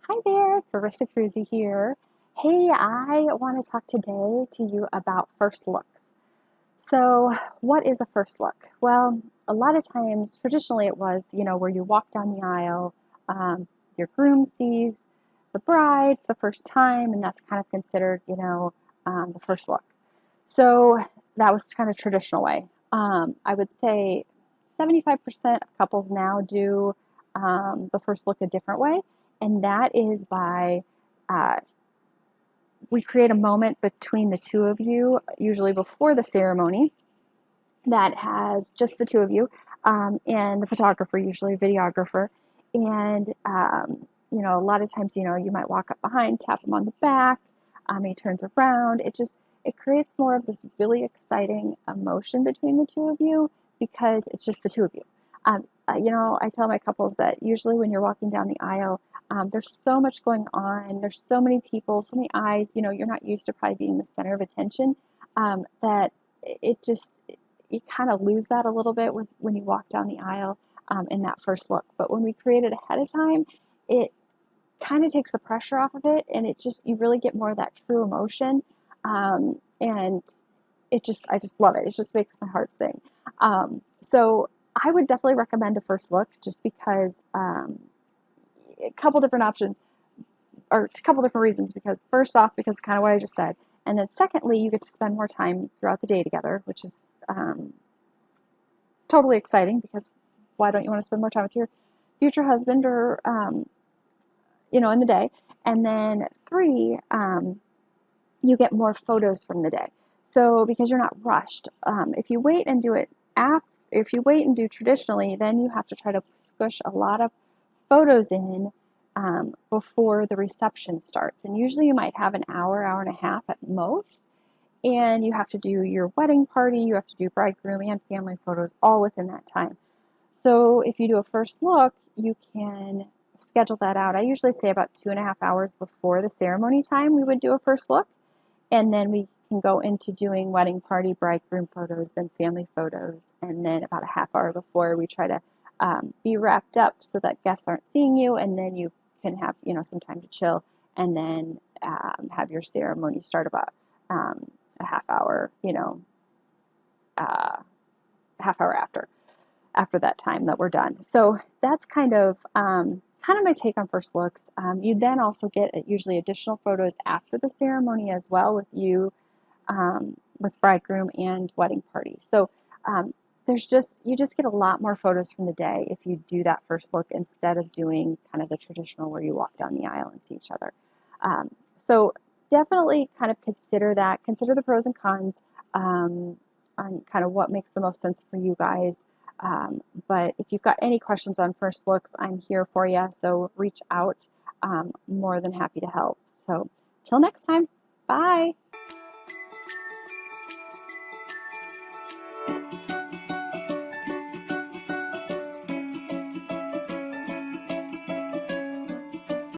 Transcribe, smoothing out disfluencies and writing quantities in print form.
Hi there, Marissa Cruzy here. Hey, I want to talk today to you about first looks. So, what is a first look? Well, a lot of times, traditionally, it was, where you walk down the aisle, your groom sees the bride the first time, and that's kind of considered, the first look. So, that was kind of traditional way. I would say 75% of couples now do the first look a different way, and that is by uh, we create a moment between the two of you, usually before the ceremony, that has just the two of you and the photographer, usually a videographer. And, a lot of times, you might walk up behind, tap him on the back. He turns around. It creates more of this really exciting emotion between the two of you because it's just the two of you. I tell my couples that usually when you're walking down the aisle, there's so much going on. There's so many people, so many eyes. You're not used to probably being the center of attention. That it just you kind of lose that a little bit with when you walk down the aisle in that first look. But when we create it ahead of time, it kind of takes the pressure off of it, and you really get more of that true emotion, and I just love it. It just makes my heart sing. So I would definitely recommend a first look, just because a couple different options or a couple different reasons. Because first off, because kind of what I just said, and then secondly, you get to spend more time throughout the day together, which is um, totally exciting because why don't you want to spend more time with your future husband or in the day? And then three, you get more photos from the day. So because you're not rushed, if you wait and do it after, if you wait and do traditionally, then you have to try to squish a lot of photos in before the reception starts. And usually you might have an hour, hour and a half at most. And you have to do your wedding party, you have to do bridegroom and family photos all within that time. So if you do a first look, you can schedule that out. I usually say about 2.5 hours before the ceremony time, we would do a first look. And then we can go into doing wedding party, bridegroom photos, then family photos. And then about a half hour before, we try to be wrapped up so that guests aren't seeing you. And then you can have, some time to chill and then have your ceremony start about a half hour, uh, half hour after that time that we're done. So that's kind of my take on first looks. You then also get usually additional photos after the ceremony as well with you, with bridegroom and wedding party. So you just get a lot more photos from the day if you do that first look instead of doing kind of the traditional where you walk down the aisle and see each other. Um, so definitely kind of consider that. Consider the pros and cons on kind of what makes the most sense for you guys. But if you've got any questions on first looks, I'm here for you. So reach out. More than happy to help. So till next time, bye.